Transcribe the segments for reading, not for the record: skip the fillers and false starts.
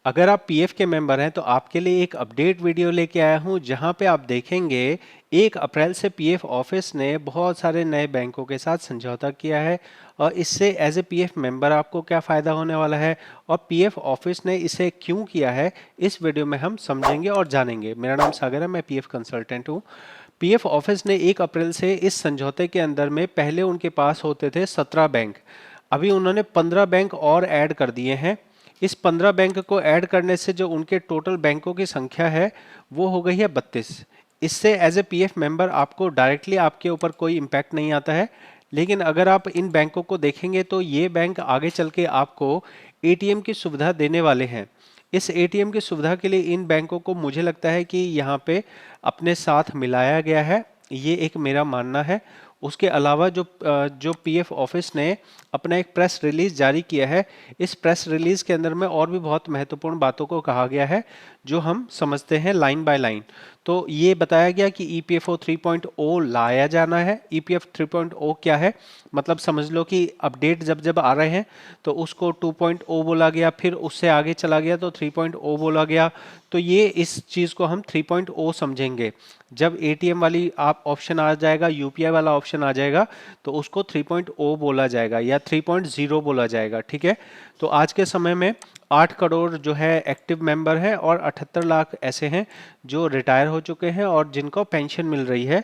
अगर आप पीएफ के मेंबर हैं तो आपके लिए एक अपडेट वीडियो लेके आया हूं जहां पे आप देखेंगे 1 अप्रैल से पीएफ ऑफिस ने बहुत सारे नए बैंकों के साथ समझौता किया है और इससे एज ए पीएफ मेंबर आपको क्या फ़ायदा होने वाला है और पीएफ ऑफिस ने इसे क्यों किया है, इस वीडियो में हम समझेंगे और जानेंगे। मेरा नाम सागर है, मैं पीएफ कंसल्टेंट हूं। पीएफ ऑफिस ने 1 अप्रैल से इस समझौते के अंदर में पहले उनके पास होते थे 17 बैंक, अभी उन्होंने 15 बैंक और ऐड कर दिए हैं। इस 15 बैंक को ऐड करने से जो उनके टोटल बैंकों की संख्या है वो हो गई है 32। इससे एज ए पीएफ मेंबर आपको डायरेक्टली आपके ऊपर कोई इम्पैक्ट नहीं आता है, लेकिन अगर आप इन बैंकों को देखेंगे तो ये बैंक आगे चल के आपको एटीएम की सुविधा देने वाले हैं। इस एटीएम की सुविधा के लिए इन बैंकों को मुझे लगता है कि यहाँ पे अपने साथ मिलाया गया है, ये एक मेरा मानना है। उसके अलावा जो पीएफ ऑफिस ने अपना एक प्रेस रिलीज जारी किया है, इस प्रेस रिलीज के अंदर में और भी बहुत महत्वपूर्ण बातों को कहा गया है जो हम समझते हैं लाइन बाय लाइन। तो ये बताया गया कि ईपीएफओ 3.0 लाया जाना है। ईपीएफ 3.0 क्या है, मतलब समझ लो कि अपडेट जब जब आ रहे हैं तो उसको 2.0 बोला गया, फिर उससे आगे चला गया तो 3.0 बोला गया। तो ये इस चीज़ को हम 3.0 समझेंगे। जब एटीएम वाली आप ऑप्शन आ जाएगा, यूपीआई वाला ऑप्शन आ जाएगा, तो उसको 3.0 बोला जाएगा या 3.0 बोला जाएगा। ठीक है। तो आज के समय में 8 करोड़ जो है एक्टिव मेंबर हैं और 78 लाख ऐसे हैं जो रिटायर हो चुके हैं और जिनको पेंशन मिल रही है।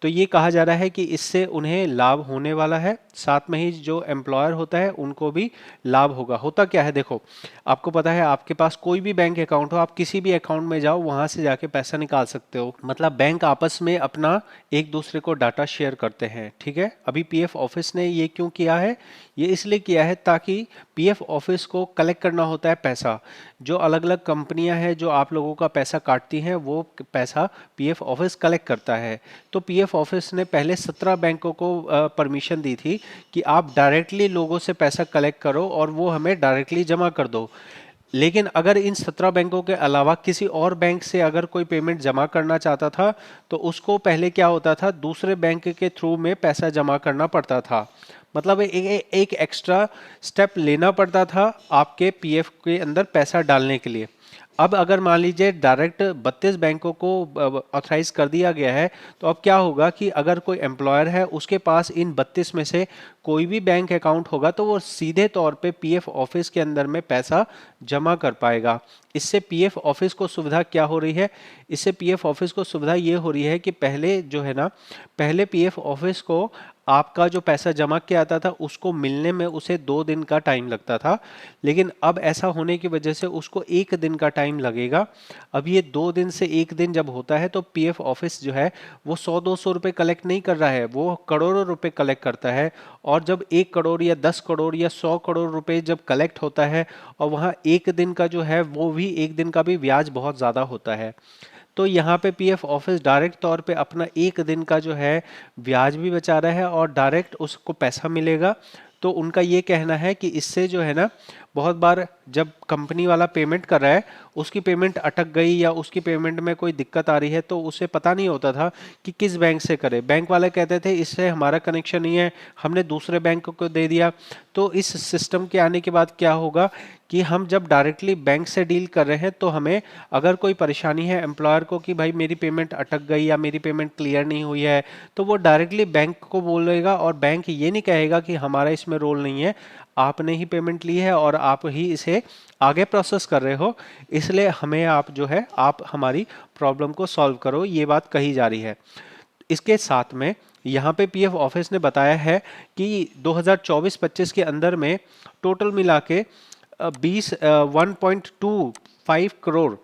तो ये कहा जा रहा है कि इससे उन्हें लाभ होने वाला है, साथ में ही जो एम्प्लॉयर होता है उनको भी लाभ होगा। होता क्या है, देखो आपको पता है, आपके पास कोई भी बैंक अकाउंट हो, आप किसी भी अकाउंट में जाओ, वहां से जाके पैसा निकाल सकते हो। मतलब बैंक आपस में अपना एक दूसरे को डाटा शेयर करते हैं। ठीक है। अभी पीएफ ऑफिस ने ये क्यों किया है, ये इसलिए किया है ताकि पीएफ ऑफिस को कलेक्ट करना होता है पैसा। जो अलग अलग कंपनियां हैं जो आप लोगों का पैसा काटती हैं, वो पैसा पीएफ ऑफिस कलेक्ट करता है। तो पीएफ ऑफिस ने पहले 17 बैंकों को परमिशन दी थी कि आप डायरेक्टली लोगों से पैसा कलेक्ट करो और वो हमें डायरेक्टली जमा कर दो। लेकिन अगर इन 17 बैंकों के अलावा किसी और बैंक से अगर कोई पेमेंट जमा करना चाहता था तो उसको पहले क्या होता था, दूसरे बैंक के थ्रू में पैसा जमा करना पड़ता था। मतलब एक एक्स्ट्रा स्टेप लेना पड़ता था आपके पीएफ के अंदर पैसा डालने के लिए। अब अगर मान लीजिए डायरेक्ट 32 बैंकों को ऑथराइज कर दिया गया है, तो अब क्या होगा कि अगर कोई एम्प्लॉयर है उसके पास इन 32 में से कोई भी बैंक अकाउंट होगा तो वो सीधे तौर पे पीएफ ऑफिस के अंदर में पैसा जमा कर पाएगा। इससे पीएफ ऑफिस को सुविधा क्या हो रही है, इससे पीएफ ऑफिस को सुविधा ये हो रही है कि पहले जो है ना, पहले पीएफ ऑफिस को आपका जो पैसा जमा किया आता था उसको मिलने में उसे 2 दिन का टाइम लगता था, लेकिन अब ऐसा होने की वजह से उसको 1 दिन का टाइम लगेगा। अब ये 2 दिन से 1 दिन जब होता है तो पीएफ ऑफिस जो है वो 100-200 रुपए कलेक्ट नहीं कर रहा है, वो करोड़ों रुपए कलेक्ट करता है। और जब 1 करोड़ या 10 करोड़ या 100 करोड़ रुपए जब कलेक्ट होता है और वहाँ 1 दिन का जो है वो भी 1 दिन का भी ब्याज बहुत ज़्यादा होता है, तो यहाँ पे पीएफ ऑफिस डायरेक्ट तौर पे अपना 1 दिन का जो है ब्याज भी बचा रहा है और डायरेक्ट उसको पैसा मिलेगा। तो उनका ये कहना है कि इससे जो है ना, बहुत बार जब कंपनी वाला पेमेंट कर रहा है, उसकी पेमेंट अटक गई या उसकी पेमेंट में कोई दिक्कत आ रही है तो उसे पता नहीं होता था कि किस बैंक से करे। बैंक वाले कहते थे इससे हमारा कनेक्शन नहीं है, हमने दूसरे बैंक को दे दिया। तो इस सिस्टम के आने के बाद क्या होगा कि हम जब डायरेक्टली बैंक से डील कर रहे हैं तो हमें अगर कोई परेशानी है एम्प्लॉयर को कि भाई मेरी पेमेंट अटक गई या मेरी पेमेंट क्लियर नहीं हुई है, तो वो डायरेक्टली बैंक को बोलेगा और बैंक ये नहीं कहेगा कि हमारा इसमें रोल नहीं है, आपने ही पेमेंट ली है और आप ही इसे आगे प्रोसेस कर रहे हो, इसलिए हमें आप जो है आप हमारी प्रॉब्लम को सॉल्व करो, ये बात कही जा रही है। इसके साथ में यहाँ पे पीएफ ऑफिस ने बताया है कि 2024-25 के अंदर में टोटल मिला के 1.25 करोड़,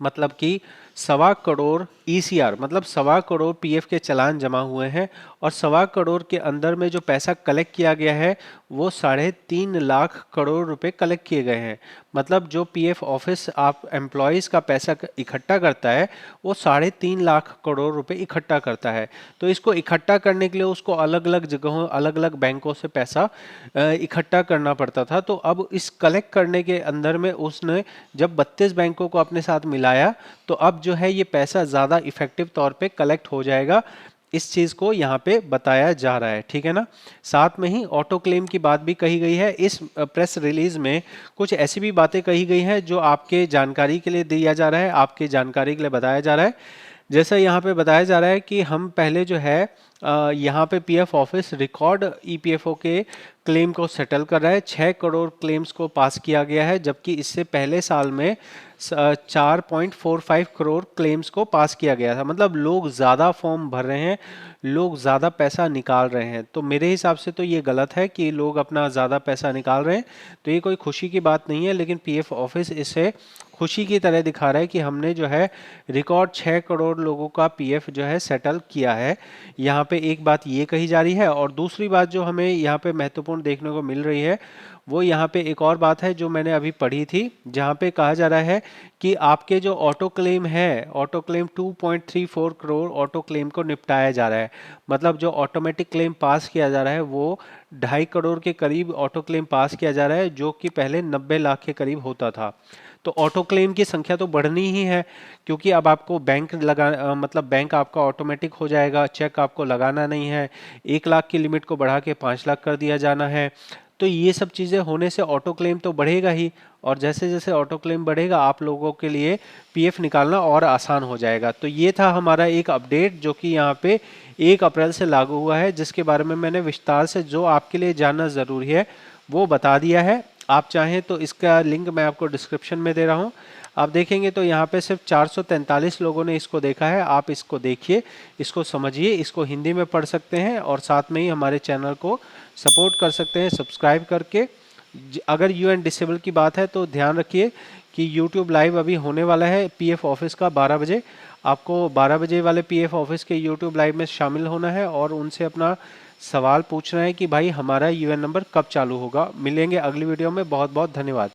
मतलब कि 1.25 करोड़ ईसीआर, मतलब 1.25 करोड़ पीएफ के चालान जमा हुए हैं और 1.25 करोड़ के अंदर में जो पैसा कलेक्ट किया गया है वो 3.5 लाख करोड़ रुपए कलेक्ट किए गए हैं। मतलब जो पीएफ ऑफिस आप एम्प्लॉयज़ का पैसा इकट्ठा करता है वो 3.5 लाख करोड़ रुपए इकट्ठा करता है। तो इसको इकट्ठा करने के लिए उसको अलग अलग जगहों, अलग अलग बैंकों से पैसा इकट्ठा करना पड़ता था। तो अब इस कलेक्ट करने के अंदर में उसने जब 32 बैंकों को अपने साथ मिलाया तो अब जो है ये पैसा ज़्यादा इफेक्टिव तौर पे कलेक्ट हो जाएगा। इस चीज़ को यहाँ पे बताया जा रहा है, ठीक है ना। साथ में ही ऑटो क्लेम की बात भी कही गई है। इस प्रेस रिलीज में कुछ ऐसी भी बातें कही गई हैं जो आपके जानकारी के लिए दिया जा रहा है, आपके जानकारी के लिए बताया जा रहा है। जैसा यहाँ पे बताया जा रहा है कि हम पहले जो है यहाँ पे पीएफ ऑफिस रिकॉर्ड ईपीएफओ के क्लेम को सेटल कर रहा है। 6 करोड़ क्लेम्स को पास किया गया है, जबकि इससे पहले साल में 4.45 करोड़ क्लेम्स को पास किया गया था। मतलब लोग ज़्यादा फॉर्म भर रहे हैं, लोग ज़्यादा पैसा निकाल रहे हैं। तो मेरे हिसाब से तो ये गलत है कि लोग अपना ज़्यादा पैसा निकाल रहे हैं। तो ये कोई खुशी की बात नहीं है, लेकिन पीएफ ऑफिस इसे खुशी की तरह दिखा रहा है कि हमने जो है रिकॉर्ड 6 करोड़ लोगों का पीएफ जो है सेटल किया है। यहाँ पे एक बात ये कही जा रही है, और दूसरी बात जो हमें यहाँ पे महत्वपूर्ण देखने को मिल रही है वो यहाँ पे एक और बात है जो मैंने अभी पढ़ी थी, जहाँ पे कहा जा रहा है कि आपके जो ऑटो क्लेम है, auto claim 2.34 crore auto claim को निपटाया जा रहा है। मतलब जो ऑटोमेटिक क्लेम पास किया जा रहा है वो 2.5 करोड़ के करीब ऑटो क्लेम पास किया जा रहा है, जो कि पहले 90 लाख के करीब होता था। तो ऑटो क्लेम की संख्या तो बढ़नी ही है, क्योंकि अब आपको बैंक मतलब बैंक आपका ऑटोमेटिक हो जाएगा, चेक आपको लगाना नहीं है। 1 लाख की लिमिट को बढ़ा के 5 लाख कर दिया जाना है। तो ये सब चीज़ें होने से ऑटो क्लेम तो बढ़ेगा ही, और जैसे जैसे ऑटो क्लेम बढ़ेगा आप लोगों के लिए पीएफ निकालना और आसान हो जाएगा। तो ये था हमारा एक अपडेट जो कि यहाँ पे 1 अप्रैल से लागू हुआ है, जिसके बारे में मैंने विस्तार से जो आपके लिए जानना ज़रूरी है वो बता दिया है। आप चाहें तो इसका लिंक मैं आपको डिस्क्रिप्शन में दे रहा हूँ। आप देखेंगे तो यहाँ पे सिर्फ 443 लोगों ने इसको देखा है। आप इसको देखिए, इसको समझिए, इसको हिंदी में पढ़ सकते हैं और साथ में ही हमारे चैनल को सपोर्ट कर सकते हैं सब्सक्राइब करके। अगर यूएन डिसेबल की बात है तो ध्यान रखिए कि यूट्यूब लाइव अभी होने वाला है पीएफ ऑफिस का 12 बजे। आपको 12 बजे वाले पीएफ ऑफिस के यूट्यूब लाइव में शामिल होना है और उनसे अपना सवाल पूछना है कि भाई हमारा यूएन नंबर कब चालू होगा। मिलेंगे अगली वीडियो में। बहुत बहुत धन्यवाद।